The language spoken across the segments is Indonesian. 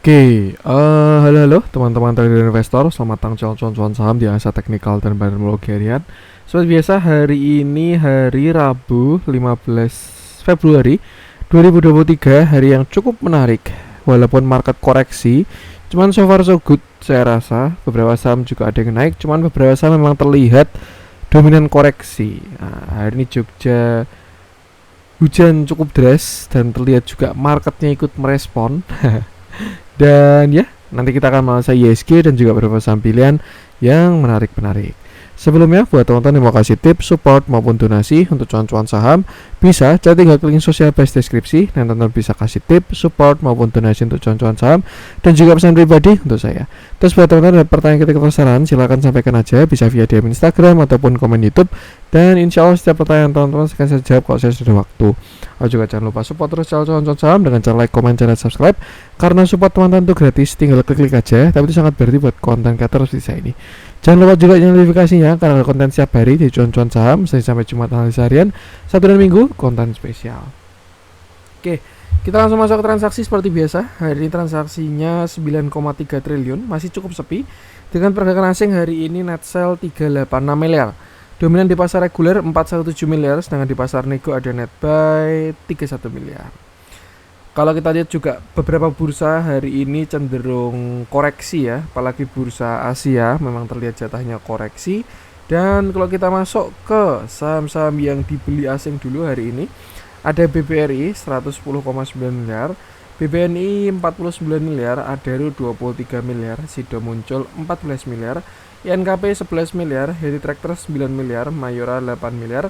Halo teman-teman trader investor, selamat datang cuan-cuan saham di analisa teknikal dan teknologi harian. Seperti biasa, hari ini hari Rabu 15 Februari 2023, hari yang cukup menarik. Walaupun market koreksi, cuman so far so good saya rasa. Beberapa saham juga ada yang naik, cuman beberapa saham memang terlihat dominan koreksi. Nah, hari ini Jogja hujan cukup deras dan terlihat juga marketnya ikut merespon. Dan ya, nanti kita akan menganalisa IHSG dan juga beberapa saham pilihan yang menarik-menarik. Sebelumnya, buat teman-teman yang mau kasih tips, support maupun donasi untuk cuan-cuan saham, bisa tinggal klik link sosial base deskripsi dan teman-teman bisa kasih tips, support maupun donasi untuk cuan-cuan saham dan juga pesan pribadi untuk saya. Terus buat teman-teman ada pertanyaan ketika saran, silahkan sampaikan aja, bisa via DM Instagram ataupun komen YouTube. Dan insya Allah setiap pertanyaan teman-teman akan saya jawab kalau saya sudah waktu. Juga jangan lupa support terus channel cuan-cuan saham dengan cara like, komen, dan subscribe. Karena support teman-teman itu gratis, tinggal klik aja. Tapi itu sangat berarti buat konten creator seperti saya ini. Jangan lupa juga nyalain notifikasinya karena ada konten setiap hari di cuan-cuan saham, Senin sampai Jumat analisa harian, Sabtu dan Minggu konten spesial. Oke, kita langsung masuk ke transaksi seperti biasa. Hari ini transaksinya 9,3 triliun, masih cukup sepi. Dengan pergerakan asing hari ini net sell 386 miliar. Dominan di pasar reguler 417 miliar, sedangkan di pasar nego ada net buy 31 miliar. Kalau kita lihat juga beberapa bursa hari ini cenderung koreksi ya, apalagi bursa Asia memang terlihat jatahnya koreksi. Dan kalau kita masuk ke saham-saham yang dibeli asing dulu hari ini, ada BBRI 110,9 miliar, BBNI 49 miliar, Adaro 23 miliar, Sido Muncul 14 miliar, INKP 11 miliar, Heri Tractor 9 miliar, Mayora 8 miliar,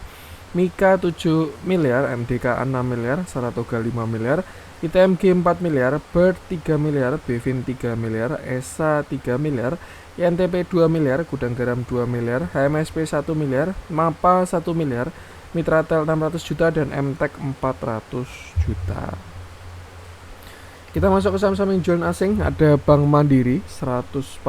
Mika 7 miliar, MDK 6 miliar, Saratoga 5 miliar, ITMG 4 miliar, Bird 3 miliar, Bevin 3 miliar, ESA 3 miliar, INTP 2 miliar, Gudang Garam 2 miliar, HMSP 1 miliar, MAPA 1 miliar, Mitratel 600 juta, dan MTEK 400 juta. Kita masuk ke saham-saham yang jualan asing, ada Bank Mandiri 141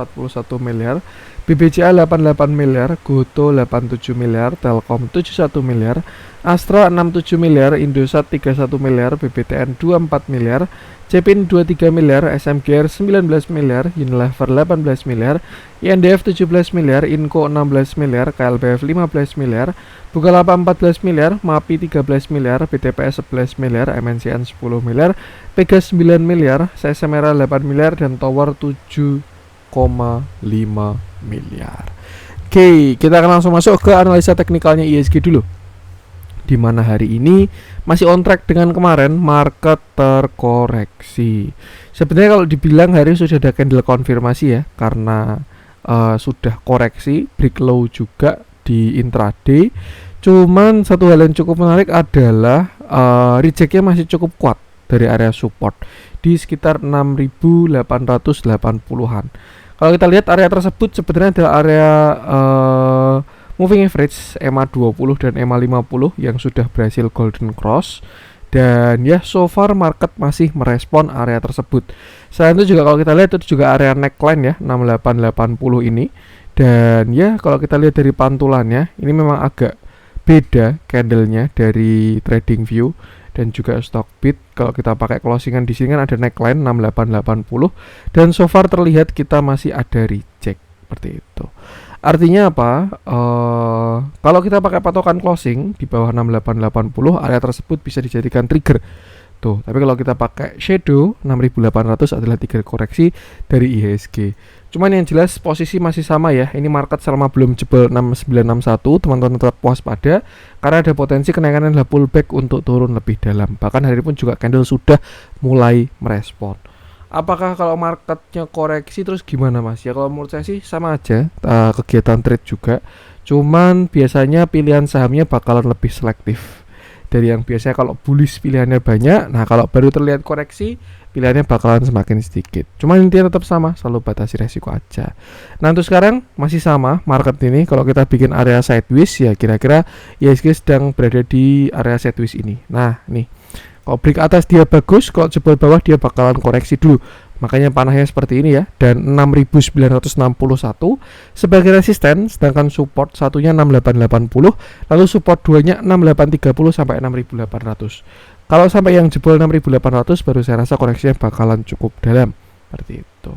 miliar, BBCA 88 miliar, Goto 87 miliar, Telkom 71 miliar, Astra 67 miliar, Indosat 31 miliar, BBTN 24 miliar, Cepin 23 miliar, SMGR 19 miliar, Unilever 18 miliar, INDF 17 miliar, Inco 16 miliar, KLBF 15 miliar, Bukalapak 14 miliar, MAPI 13 miliar, BTPS 11 miliar, MNCN 10 miliar, Pegas 9 miliar, CSMera 8 miliar, dan Tower 7,5 miliar. Oke, kita akan langsung masuk ke analisa teknikalnya IHSG dulu, di mana hari ini masih on track dengan kemarin, market terkoreksi. Sebenarnya kalau dibilang hari ini sudah ada candle konfirmasi ya, karena sudah koreksi, break low juga di intraday. Cuman satu hal yang cukup menarik adalah rejectnya masih cukup kuat dari area support di sekitar 6.880-an. Kalau kita lihat area tersebut sebenarnya adalah area moving average EMA 20 dan EMA 50 yang sudah berhasil golden cross. Dan ya, so far market masih merespon area tersebut. Selain itu juga kalau kita lihat itu juga area neckline ya, 6880 ini. Dan ya, kalau kita lihat dari pantulannya, ini memang agak beda candlenya dari trading view dan juga stock bid. Kalau kita pakai closingan di sini kan ada neckline 6880 dan so far terlihat kita masih ada reject seperti itu. Artinya apa? Kalau kita pakai patokan closing di bawah 6880, area tersebut bisa dijadikan trigger. Tuh, tapi kalau kita pakai shadow 6800 adalah trigger koreksi dari IHSG. Cuman yang jelas posisi masih sama ya. Ini market selama belum jebol 6961, teman-teman tetap waspada karena ada potensi kenaikan adalah pullback untuk turun lebih dalam. Bahkan hari ini pun juga candle sudah mulai merespon. Apakah kalau marketnya koreksi terus gimana mas? Ya kalau menurut saya sih sama aja, kegiatan trade juga. Cuman biasanya pilihan sahamnya bakalan lebih selektif dari yang biasanya kalau bullish pilihannya banyak. Nah kalau baru terlihat koreksi pilihannya bakalan semakin sedikit. Cuman intinya tetap sama, selalu batasi resiko aja. Nah untuk sekarang masih sama market ini. Kalau kita bikin area sideways ya kira-kira IHSG sedang berada di area sideways ini. Nah nih, kalau break atas dia bagus, kalau jebol bawah dia bakalan koreksi dulu. Makanya panahnya seperti ini ya. Dan 6.961 sebagai resisten, sedangkan support satunya 6880, lalu support 2-nya 6830 sampai 6800. Kalau sampai yang jebol 6800 baru saya rasa koreksinya bakalan cukup dalam. seperti itu.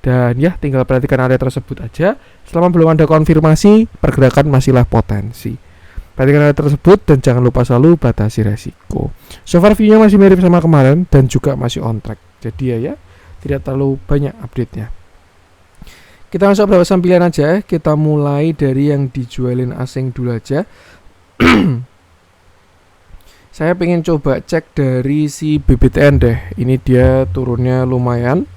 Dan ya tinggal perhatikan area tersebut aja. Selama belum ada konfirmasi, pergerakan masihlah potensi. Perhatikan area tersebut dan jangan lupa selalu batasi resiko. So far view-nya masih mirip sama kemarin dan juga masih on track. Jadi ya tidak terlalu banyak update-nya. Kita masuk beberapa sampingan aja. Kita mulai dari yang dijualin asing dulu aja. Saya pengen coba cek dari si BBTN deh. Ini dia turunnya lumayan.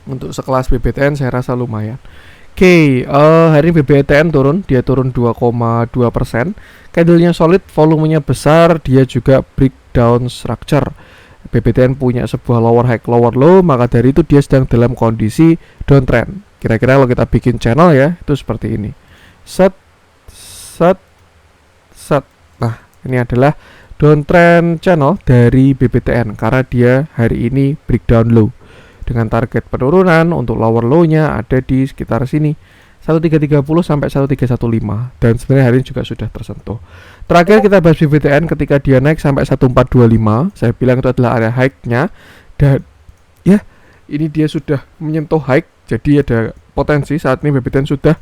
Untuk sekelas BBTN saya rasa lumayan. Oke, hari ini BBTN turun. Dia turun 2,2%. Candlenya solid, volumenya besar. Dia juga breakdown structure. BBTN punya sebuah lower high lower low, maka dari itu dia sedang dalam kondisi downtrend. Kira-kira kalau kita bikin channel ya, itu seperti ini. Set. Nah, ini adalah downtrend channel dari BBTN karena dia hari ini breakdown low dengan target penurunan untuk lower low-nya ada di sekitar sini 1330 sampai 1315 dan sebenarnya hari ini juga sudah tersentuh. Terakhir kita bahas BBTN ketika dia naik sampai 1425, saya bilang itu adalah area high-nya dan ya ini dia sudah menyentuh high, jadi ada potensi saat ini BBTN sudah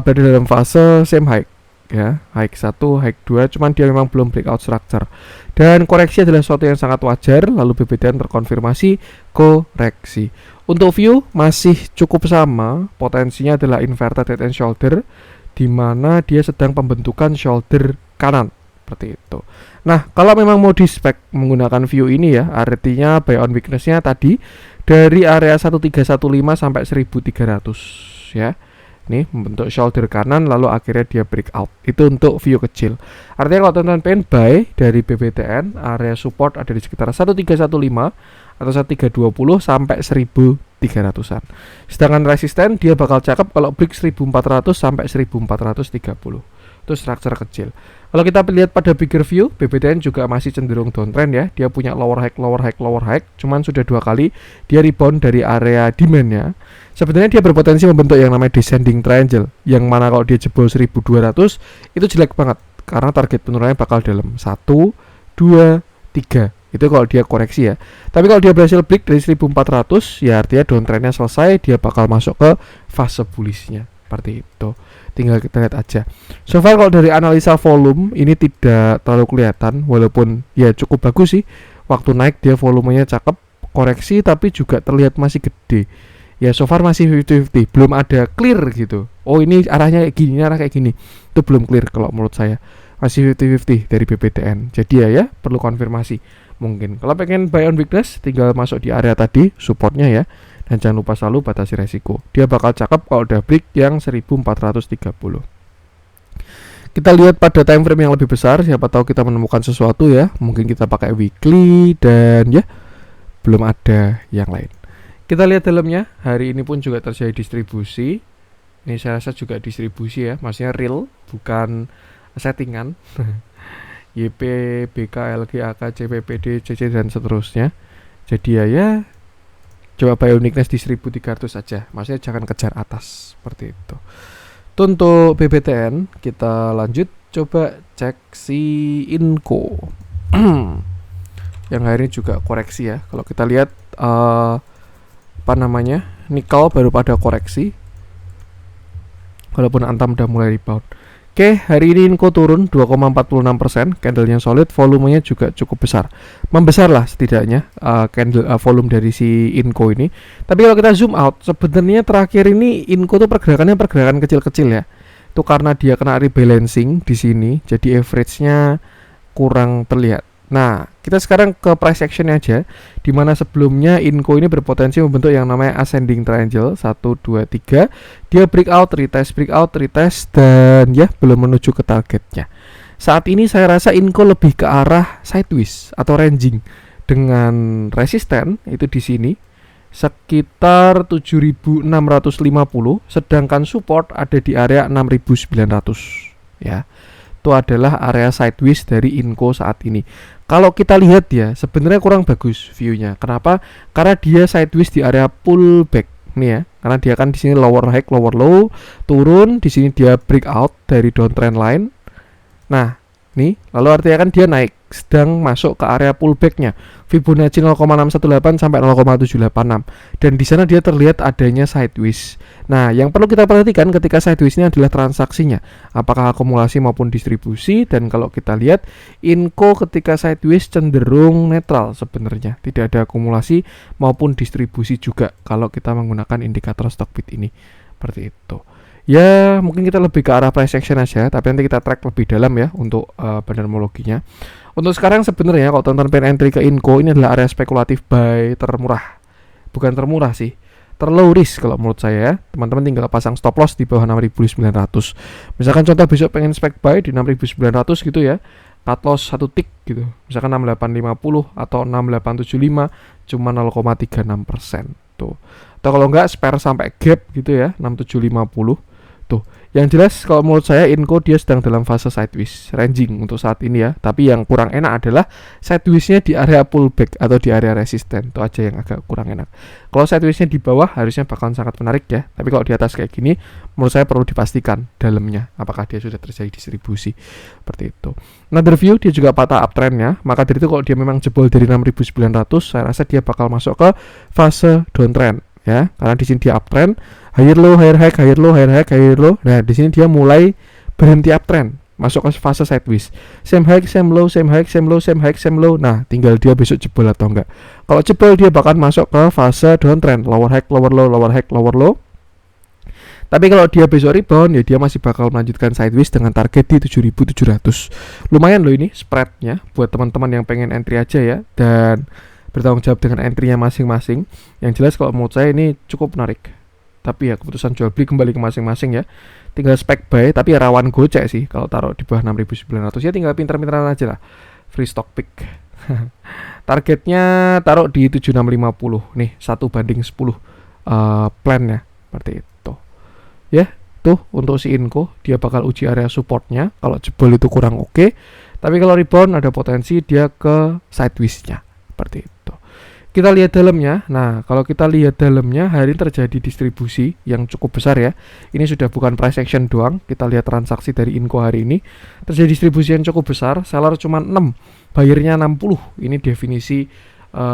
berada dalam fase same high. Ya, high 1, high 2, cuman dia memang belum breakout structure. Dan koreksi adalah sesuatu yang sangat wajar, lalu BBTN terkonfirmasi koreksi. Untuk view masih cukup sama, potensinya adalah inverted head and shoulder di mana dia sedang pembentukan shoulder kanan seperti itu. Nah, kalau memang mau di spek menggunakan view ini ya, artinya buy on weakness-nya tadi dari area 1315 sampai 1300 ya. Nih membentuk shoulder kanan lalu akhirnya dia breakout. Itu untuk view kecil. Artinya kalau teman-teman pengen buy dari BBTN, area support ada di sekitar 1315 atau 1320 sampai 1300-an. Sedangkan resisten dia bakal cakep kalau break 1400 sampai 1430. Itu structure kecil. Kalau kita lihat pada bigger view, BBTN juga masih cenderung downtrend ya. Dia punya lower high, cuman sudah 2 kali dia rebound dari area demand-nya. Sebenarnya dia berpotensi membentuk yang namanya descending triangle, yang mana kalau dia jebol 1200 itu jelek banget karena target penurunannya bakal dalam 1, 2, 3. Itu kalau dia koreksi ya. Tapi kalau dia berhasil break dari 1400 ya artinya downtrendnya selesai, dia bakal masuk ke fase bullish-nya. Seperti itu. Tinggal kita lihat aja. So far kalau dari analisa volume ini tidak terlalu kelihatan, walaupun ya cukup bagus sih. Waktu naik dia volumenya cakep, koreksi tapi juga terlihat masih gede. Ya so far masih 50-50, belum ada clear gitu. Oh ini arahnya kayak gini, arah kayak gini. Itu belum clear kalau menurut saya. Masih 50-50 dari BBTN. Jadi ya perlu konfirmasi. Mungkin kalau pengen buy on weakness tinggal masuk di area tadi supportnya ya. Dan jangan lupa selalu batasi resiko. Dia bakal cakep kalau udah break yang 1430. Kita lihat pada time frame yang lebih besar, siapa tahu kita menemukan sesuatu ya. Mungkin kita pakai weekly dan ya belum ada yang lain. Kita lihat dalamnya, hari ini pun juga terjadi distribusi. Ini saya rasa juga distribusi ya, maksudnya real, bukan settingan. YP, BK, LG, AK, CPPD, CC dan seterusnya. Jadi ya coba buy uniqueness di 1300 saja, maksudnya jangan kejar atas seperti itu. Itu untuk BBTN. Kita lanjut coba cek si Inco. Yang hari ini juga koreksi ya. Kalau kita lihat nikel baru pada koreksi walaupun Antam udah mulai rebound. Oke, hari ini Inco turun 2,46%, candlenya solid, volumenya juga cukup besar. Membesar lah setidaknya volume dari si Inco ini. Tapi kalau kita zoom out, sebenarnya terakhir ini Inco tuh pergerakan kecil-kecil ya. Itu karena dia kena rebalancing di sini, jadi average-nya kurang terlihat. Nah, kita sekarang ke price action aja, dimana sebelumnya Inco ini berpotensi membentuk yang namanya ascending triangle 1, 2, 3. Dia breakout, retest, dan ya belum menuju ke targetnya. Saat ini saya rasa Inco lebih ke arah sideways atau ranging dengan resisten itu di sini sekitar 7.650, sedangkan support ada di area 6.900 ya. Itu adalah area sideways dari Inco saat ini. Kalau kita lihat ya, sebenarnya kurang bagus view-nya. Kenapa? Karena dia sideways di area pullback nih ya. Karena dia kan di sini lower high, lower low, turun, di sini dia breakout dari downtrend line. Nah, nih, lalu artinya kan dia naik sedang masuk ke area pullback-nya Fibonacci 0,618 sampai 0,786, dan di sana dia terlihat adanya sideways. Nah, yang perlu kita perhatikan ketika sideways ini adalah transaksinya, apakah akumulasi maupun distribusi. Dan kalau kita lihat Inco ketika sideways cenderung netral sebenarnya, tidak ada akumulasi maupun distribusi juga kalau kita menggunakan indikator Stochbit ini, seperti itu. Ya, mungkin kita lebih ke arah price action aja, tapi nanti kita track lebih dalam ya untuk bandarmologinya. Untuk sekarang sebenarnya kalau teman-teman pengen entry ke Inco, ini adalah area spekulatif buy termurah. Bukan termurah sih, terlow risk kalau menurut saya ya. Teman-teman tinggal pasang stop loss di bawah 6.900. Misalkan contoh besok pengen spek buy di 6.900 gitu ya, cut loss 1 tick gitu, misalkan 6850 atau 6875, cuma 0,36% tuh. Atau kalau enggak spare sampai gap gitu ya, 6750 tuh. Yang jelas kalau menurut saya Inco dia sedang dalam fase sideways ranging untuk saat ini ya. Tapi yang kurang enak adalah sideways-nya di area pullback atau di area resisten. Itu aja yang agak kurang enak. Kalau sideways-nya di bawah harusnya bakalan sangat menarik ya. Tapi kalau di atas kayak gini, menurut saya perlu dipastikan dalamnya apakah dia sudah terjadi distribusi seperti itu. Another view, dia juga patah uptrend-nya. Maka dari itu kalau dia memang jebol dari 6.900, saya rasa dia bakal masuk ke fase downtrend ya. Karena di sini dia uptrend, higher low, higher high, higher low, higher high, higher low. Nah, di sini dia mulai berhenti uptrend, masuk ke fase sideways. Same high, same low, same high, same low, same high, same low. Nah, tinggal dia besok jebol atau enggak. Kalau jebol dia bakal masuk ke fase downtrend, lower high, lower low, lower high, lower low. Tapi kalau dia besok rebound ya dia masih bakal melanjutkan sideways dengan target di 7.700. Lumayan loh ini spreadnya buat teman-teman yang pengen entry aja ya, dan bertanggung jawab dengan entry-nya masing-masing. Yang jelas kalau menurut saya ini cukup menarik. Tapi ya keputusan jual beli kembali ke masing-masing ya. Tinggal spek buy, tapi ya rawan gocek sih kalau taruh di bawah 6.900 ya, tinggal pinter-pinteran aja lah. Free stock pick. Targetnya taruh di 7650 nih, 1/10 plan-nya seperti itu. Ya, tuh untuk si Inco dia bakal uji area supportnya. Kalau jebol itu kurang oke. Tapi kalau rebound ada potensi dia ke sideways-nya seperti itu. Kita lihat dalamnya. Nah, kalau kita lihat dalamnya, hari ini terjadi distribusi yang cukup besar ya. Ini sudah bukan price action doang. Kita lihat transaksi dari Inco hari ini. Terjadi distribusi yang cukup besar. Seller cuma 6, buyernya 60. Ini definisi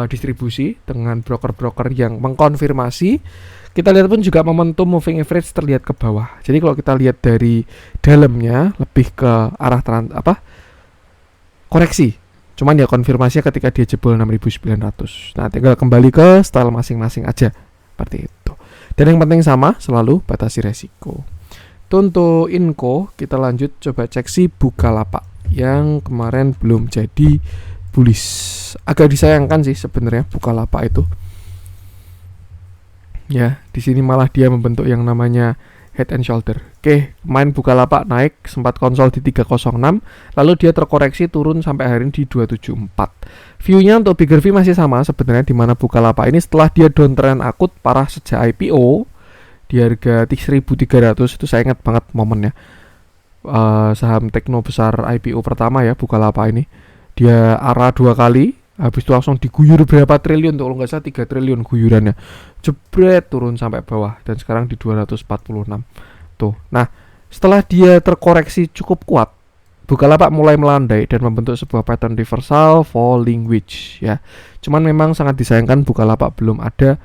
distribusi dengan broker-broker yang mengkonfirmasi. Kita lihat pun juga momentum moving average terlihat ke bawah. Jadi kalau kita lihat dari dalamnya lebih ke arah koreksi. Cuman ya konfirmasinya ketika dia jebol 6.900. Nah, tinggal kembali ke style masing-masing aja. Seperti itu. Dan yang penting sama, selalu batasi resiko. Itu untuk Inco. Kita lanjut coba cek si Bukalapak yang kemarin belum jadi bullish. Agak disayangkan sih sebenarnya Bukalapak itu. Ya, di sini malah dia membentuk yang namanya head and shoulder. Oke, main Bukalapak naik, sempat konsol di 306, lalu dia terkoreksi turun sampai hari ini di 274. View-nya untuk bigger view masih sama sebenarnya, di mana Bukalapak ini setelah dia downtrend akut parah sejak IPO di harga 1.300, itu saya ingat banget momennya. Saham tekno besar IPO pertama ya Bukalapak ini. Dia arah 2 kali, habis itu langsung diguyur berapa triliun tuh, kalau nggak salah 3 triliun guyurannya. Jebret turun sampai bawah dan sekarang di 246 tuh. Nah, setelah dia terkoreksi cukup kuat, Bukalapak mulai melandai dan membentuk sebuah pattern reversal falling wedge ya. Cuman memang sangat disayangkan Bukalapak belum ada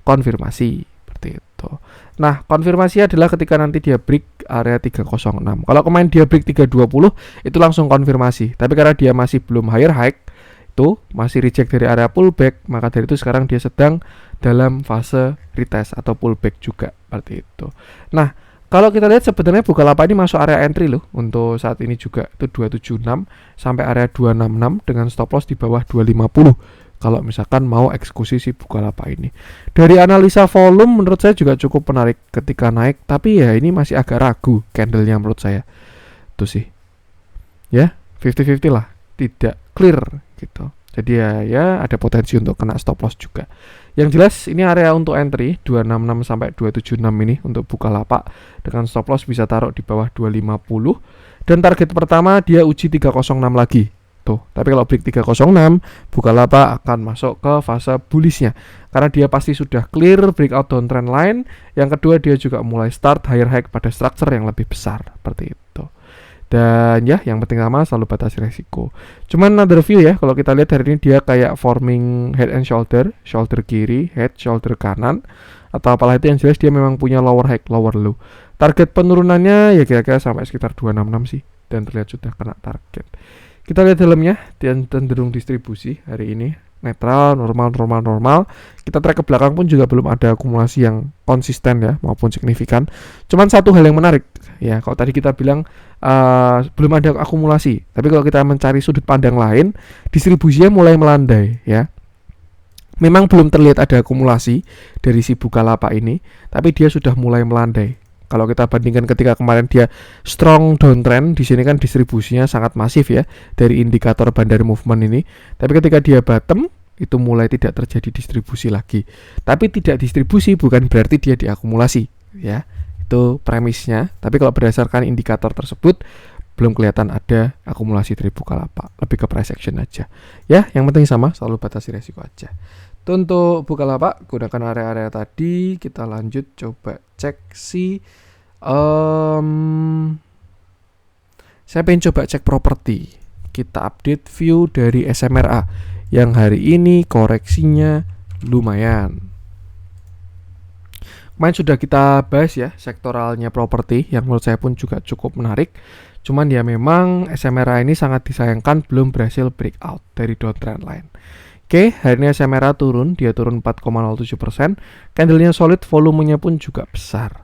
konfirmasi seperti itu. Nah, konfirmasi adalah ketika nanti dia break area 306. Kalau kemarin dia break 320 itu langsung konfirmasi. Tapi karena dia masih belum higher high, itu masih reject dari area pullback, maka dari itu sekarang dia sedang dalam fase retest atau pullback juga seperti itu. Nah, kalau kita lihat sebenarnya Bukalapak ini masuk area entry loh untuk saat ini juga, itu 276 sampai area 266 dengan stop loss di bawah 250 kalau misalkan mau eksekusi si Bukalapak ini. Dari analisa volume menurut saya juga cukup menarik ketika naik, tapi ya ini masih agak ragu candlenya menurut saya. Itu sih. Ya, 50-50 lah, tidak clear gitu. Jadi ya ada potensi untuk kena stop loss juga. Yang jelas ini area untuk entry 266 sampai 276 ini untuk Bukalapak dengan stop loss bisa taruh di bawah 250 dan target pertama dia uji 306 lagi. Tuh, tapi kalau break 306 Bukalapak akan masuk ke fase bullishnya karena dia pasti sudah clear breakout downtrend line. Yang kedua dia juga mulai start higher high pada structure yang lebih besar seperti itu. Dan ya, yang penting sama selalu batasi resiko. Cuman another view ya, kalau kita lihat hari ini dia kayak forming head and shoulder, shoulder kiri, head, shoulder kanan, atau apalah itu, yang jelas dia memang punya lower high, lower low. Target penurunannya ya kira-kira sampai sekitar 266 sih, dan terlihat sudah kena target. Kita lihat dalamnya, dia cenderung distribusi hari ini netral, normal. Kita track ke belakang pun juga belum ada akumulasi yang konsisten ya maupun signifikan. Cuman satu hal yang menarik ya, kalau tadi kita bilang belum ada akumulasi, tapi kalau kita mencari sudut pandang lain, distribusinya mulai melandai ya. Memang belum terlihat ada akumulasi dari si Bukalapak ini, tapi dia sudah mulai melandai. Kalau kita bandingkan ketika kemarin dia strong downtrend, di sini kan distribusinya sangat masif ya dari indikator bandar movement ini. Tapi ketika dia bottom, itu mulai tidak terjadi distribusi lagi. Tapi tidak distribusi bukan berarti dia diakumulasi ya. Itu premisnya. Tapi kalau berdasarkan indikator tersebut belum kelihatan ada akumulasi dari Bukalapak. Lebih ke price action aja. Ya, yang penting sama, selalu batasi resiko aja. Itu untuk Bukalapak, gunakan area-area tadi. Kita lanjut coba cek si saya pengen coba cek properti. Kita update view dari SMRA yang hari ini koreksinya lumayan. Kemarin sudah kita bahas ya sektoralnya properti yang menurut saya pun juga cukup menarik. Cuman ya memang SMRA ini sangat disayangkan belum berhasil breakout dari downtrend line. Oke, hari ini SMRA turun, dia turun 4,07%. Candlenya solid, volumenya pun juga besar.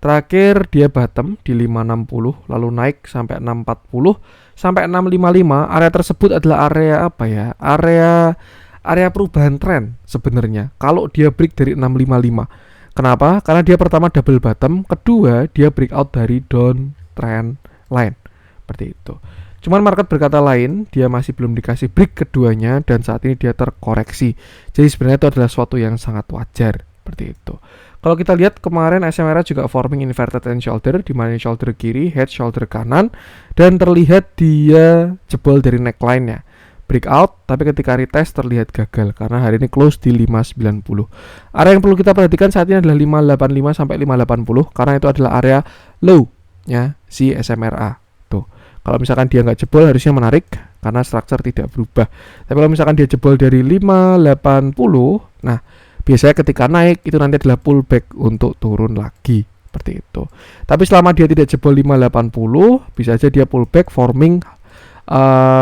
Terakhir dia bottom di 560, lalu naik sampai 640, sampai 655. Area tersebut adalah area apa ya? Area perubahan tren sebenarnya. Kalau dia break dari 655. Kenapa? Karena dia pertama double bottom, kedua dia breakout dari down trend line. Seperti itu. Cuman market berkata lain, dia masih belum dikasih break keduanya dan saat ini dia terkoreksi. Jadi sebenarnya itu adalah suatu yang sangat wajar. Seperti itu. Kalau kita lihat kemarin SMRA juga forming inverted and shoulder, di mana shoulder kiri, head, shoulder kanan, dan terlihat dia jebol dari neckline-nya. Breakout, tapi ketika retest terlihat gagal karena hari ini close di 590. Area yang perlu kita perhatikan saat ini adalah 585 sampai 580 karena itu adalah area low ya si SMRA. Tuh. Kalau misalkan dia nggak jebol harusnya menarik karena structure tidak berubah. Tapi kalau misalkan dia jebol dari 580, nah biasanya ketika naik itu nanti adalah pullback untuk turun lagi seperti itu. Tapi selama dia tidak jebol 580, bisa aja dia pullback forming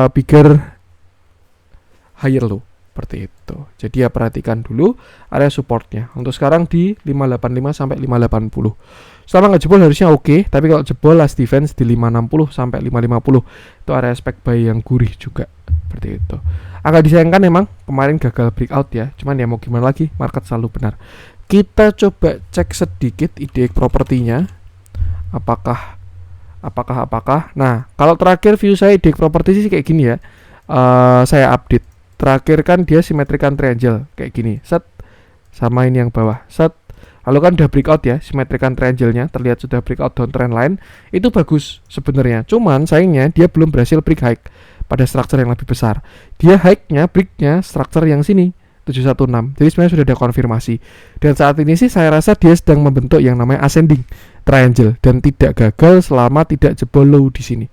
bigger higher low seperti itu. Jadi ya perhatikan dulu area supportnya. Untuk sekarang di 585 sampai 580. Selama nggak jebol harusnya oke, tapi kalau jebol last defense di 560 sampai 550 itu area spek buy yang gurih juga seperti itu. Agak disayangkan memang kemarin gagal breakout ya, cuman ya mau gimana lagi, market selalu benar. Kita coba cek sedikit IDX propertinya. Apakah. Nah, kalau terakhir view saya IDX properti sih kayak gini ya. Saya update. Terakhir kan dia simetrikan triangle kayak gini. Set. Sama ini yang bawah. Set. Lalu kan udah breakout ya, simetrikan triangle-nya terlihat sudah breakout downtrend line. Itu bagus sebenarnya. Cuman sayangnya dia belum berhasil break high pada structure yang lebih besar. Dia high-nya, break-nya structure yang sini 716. Jadi sebenarnya sudah ada konfirmasi. Dan saat ini sih saya rasa dia sedang membentuk yang namanya ascending triangle dan tidak gagal selama tidak jebol low di sini.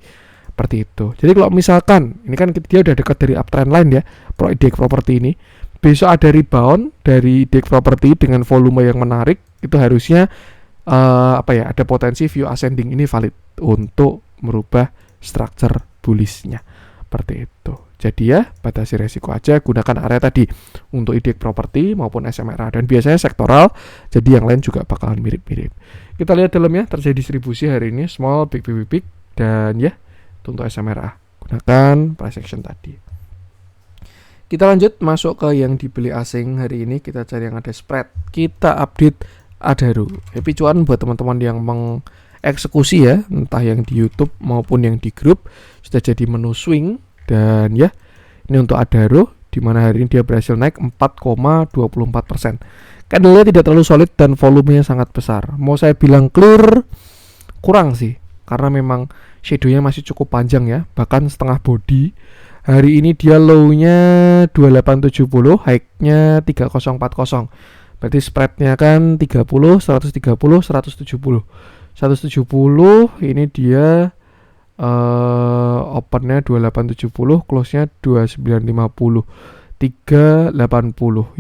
Seperti itu. Jadi kalau misalkan ini kan dia udah dekat dari uptrend line ya, pro IDX property ini. Besok ada rebound dari IDX property dengan volume yang menarik, itu harusnya ada potensi view ascending ini valid untuk merubah structure bullish-nya. Seperti itu. Jadi ya, batasi resiko aja, gunakan area tadi untuk IDX property maupun SMRA dan biasanya sektoral, jadi yang lain juga bakalan mirip-mirip. Kita lihat dalamnya terjadi distribusi hari ini small, big, dan ya, untuk SMRA. Gunakan price action tadi. Kita lanjut masuk ke yang dibeli asing hari ini, kita cari yang ada spread. Kita update Adaro. Happy cuan buat teman-teman yang mengeksekusi ya, entah yang di YouTube maupun yang di grup sudah jadi menu swing. Dan ya, ini untuk Adaro di mana hari ini dia berhasil naik 4,24%. Candlenya tidak terlalu solid dan volumenya sangat besar. Mau saya bilang clear, kurang sih, karena memang shadow-nya masih cukup panjang ya, bahkan setengah body. Hari ini dia low-nya 2870, high-nya 3040. Berarti spread-nya kan 30, 130, 170. 170 ini dia Opennya 2870, close-nya 2950, 380.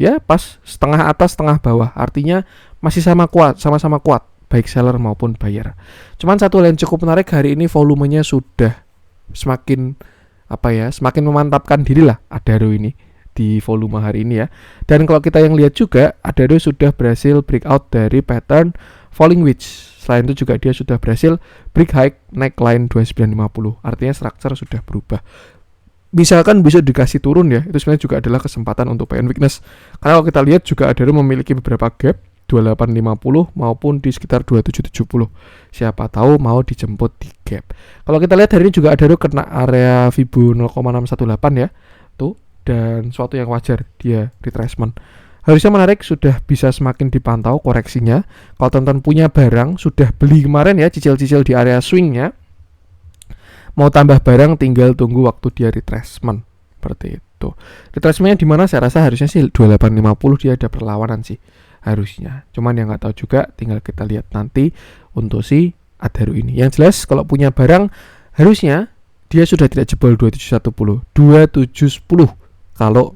Ya, pas setengah atas setengah bawah. Artinya masih sama-sama kuat baik seller maupun buyer. Cuman satu hal yang cukup menarik hari ini, volumenya sudah semakin semakin memantapkan diri lah Adaro ini di volume hari ini ya. Dan kalau kita yang lihat juga, Adaro sudah berhasil breakout dari pattern falling wedge. Selain itu juga dia sudah berhasil break high neckline 2950. Artinya structure sudah berubah. Misalkan bisa dikasih turun ya, itu sebenarnya juga adalah kesempatan untuk buy and weakness. Karena kalau kita lihat juga Adaro memiliki beberapa gap 2850 maupun di sekitar 2770. Siapa tahu mau dijemput di gap. Kalau kita lihat hari ini juga Adaro kena area Fibo 0,618 ya. Tuh, dan suatu yang wajar dia retracement. Harusnya menarik, sudah bisa semakin dipantau koreksinya. Kalau teman-teman punya barang, sudah beli kemarin ya, cicil-cicil di area swingnya, mau tambah barang tinggal tunggu waktu dia retracement. Seperti itu. Retracementnya di mana? Saya rasa harusnya sih 2850 dia ada perlawanan sih. Harusnya. Cuman yang nggak tahu juga, tinggal kita lihat nanti untuk si Adaro ini. Yang jelas kalau punya barang, harusnya dia sudah tidak jebol 2710, 2710 kalau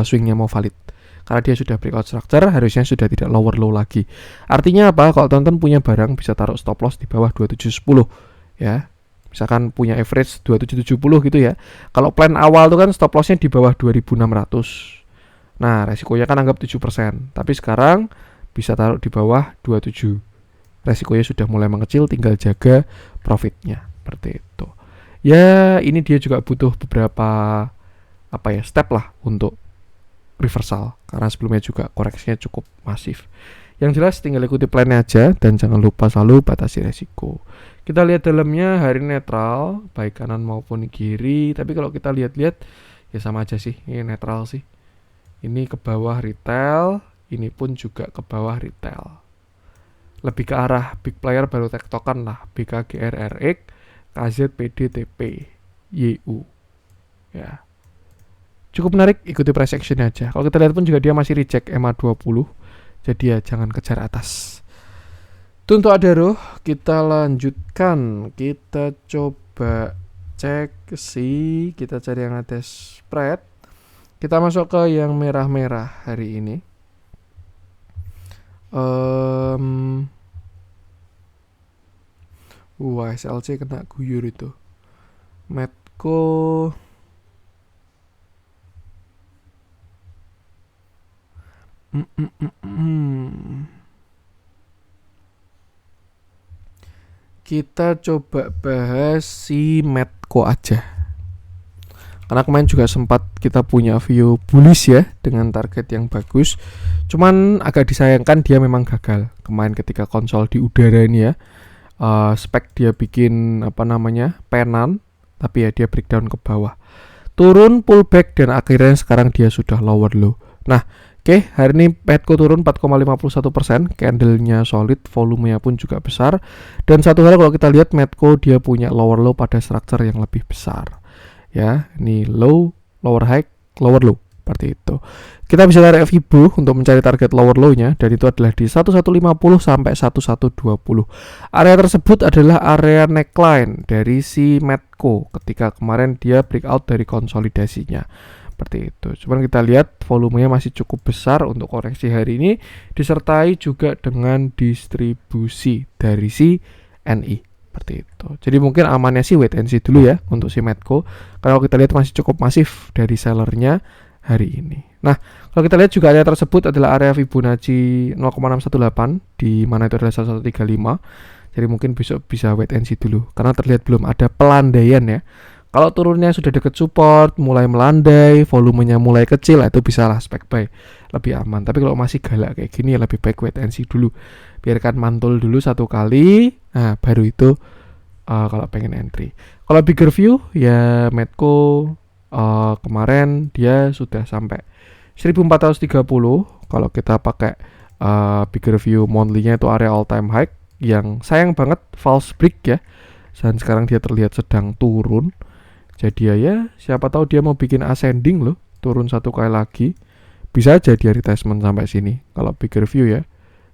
swingnya mau valid. Karena dia sudah breakout structure, harusnya sudah tidak lower low lagi. Artinya apa? Kalau teman-teman punya barang, bisa taruh stop loss di bawah 2710 ya. Misalkan punya average 2770 gitu ya. Kalau plan awal itu kan stop lossnya di bawah 2600. Nah, resikonya kan anggap 7%. Tapi sekarang bisa taruh di bawah 27. Resikonya sudah mulai mengecil, tinggal jaga profitnya. Seperti itu. Ya, ini dia juga butuh beberapa step lah untuk reversal, karena sebelumnya juga koreksinya cukup masif. Yang jelas tinggal ikuti plannya aja, dan jangan lupa selalu batasi resiko. Kita lihat dalamnya hari netral, baik kanan maupun kiri. Tapi kalau kita lihat-lihat ya sama aja sih, ini netral sih. Ini ke bawah retail, ini pun juga ke bawah retail. Lebih ke arah big player baru tektokan lah, BKGR RX, KZ PD TP YU ya. Cukup menarik, ikuti price action aja. Kalau kita lihat pun juga dia masih reject MA20. Jadi ya jangan kejar atas. Itu untuk Adaro. Kita lanjutkan. Kita coba cek kita cari yang ada spread. Kita masuk ke yang merah-merah hari ini. SLC kena guyur itu. Medco Kita coba bahas si Medco aja. Karena kemarin juga sempat kita punya view bullish ya, dengan target yang bagus. Cuman agak disayangkan dia memang gagal kemarin ketika konsol di udara ini ya. Spek dia bikin penan, tapi ya dia breakdown ke bawah. Turun, pullback, dan akhirnya sekarang dia sudah lower low. Nah, Oke, hari ini Medco turun 4,51%, candle-nya solid, volumenya pun juga besar. Dan satu hal kalau kita lihat Medco dia punya lower low pada structure yang lebih besar. Ya, ini low, lower high, lower low, seperti itu. Kita bisa tarik Fibo untuk mencari target lower low-nya, dan itu adalah di 1150 sampai 1120. Area tersebut adalah area neckline dari si Medco ketika kemarin dia breakout dari konsolidasinya. Seperti itu. Cuman kita lihat volumenya masih cukup besar untuk koreksi hari ini, disertai juga dengan distribusi dari si NI. Seperti itu. Jadi mungkin amannya sih wait and see dulu ya untuk si Medco. Kalau kita lihat masih cukup masif dari sellernya hari ini. Nah, kalau kita lihat juga area tersebut adalah area Fibonacci 0,618, di mana itu adalah 1135. Jadi mungkin besok bisa wait and see dulu, karena terlihat belum ada pelandaian ya. Kalau turunnya sudah dekat support, mulai melandai, volumenya mulai kecil, itu bisa lah spek buy, lebih aman. Tapi kalau masih galak kayak gini ya lebih baik wait and see dulu. Biarkan mantul dulu satu kali, nah baru itu kalau pengen entry. Kalau bigger view ya Medco kemarin dia sudah sampai 1430. Kalau kita pakai bigger view monthly-nya itu area all time high, yang sayang banget false break ya. Dan sekarang dia terlihat sedang turun. Jadi ya siapa tahu dia mau bikin ascending loh, turun satu kali lagi. Bisa aja dia retracement sampai sini. Kalau bigger view ya,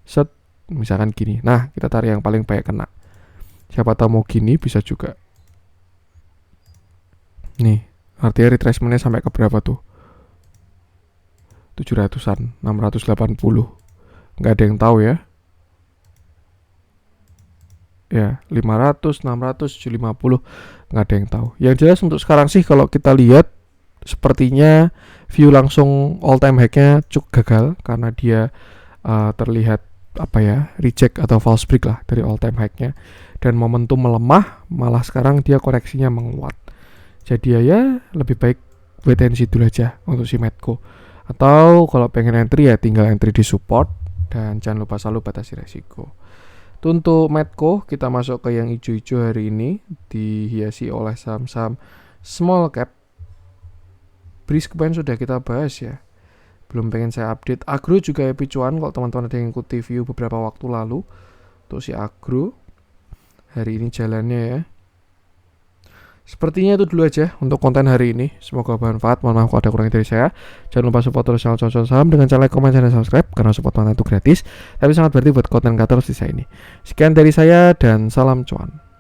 set misalkan gini. Nah, kita tarik yang paling baik kena. Siapa tahu mau gini bisa juga. Nih, artinya retracementnya sampai ke berapa tuh? 700-an, 680. Nggak ada yang tahu ya. Ya, 500, 600, 750, nggak ada yang tahu. Yang jelas untuk sekarang sih kalau kita lihat sepertinya view langsung all time high-nya cukup gagal karena dia terlihat reject atau false break lah dari all time high-nya, dan momentum melemah, malah sekarang dia koreksinya menguat. Jadi ya lebih baik wait and see dulu aja untuk si Medco. Atau kalau pengen entry ya tinggal entry di support, dan jangan lupa selalu batasi resiko. Untuk Medco kita masuk ke yang hijau-hijau hari ini, dihiasi oleh saham-saham small cap. BRIS kemarin sudah kita bahas ya, belum pengen saya update. Agro juga happy cuan kalau teman-teman ada yang ikuti view beberapa waktu lalu. Untuk si Agro hari ini jalannya ya. Sepertinya itu dulu aja untuk konten hari ini. Semoga bermanfaat. Mohon maaf kalau ada kurangnya dari saya. Jangan lupa support terus channel Cuan Saham dengan cara like, komen, dan subscribe, karena support konten itu gratis tapi sangat berarti buat konten kreator di saya ini. Sekian dari saya dan salam cuan.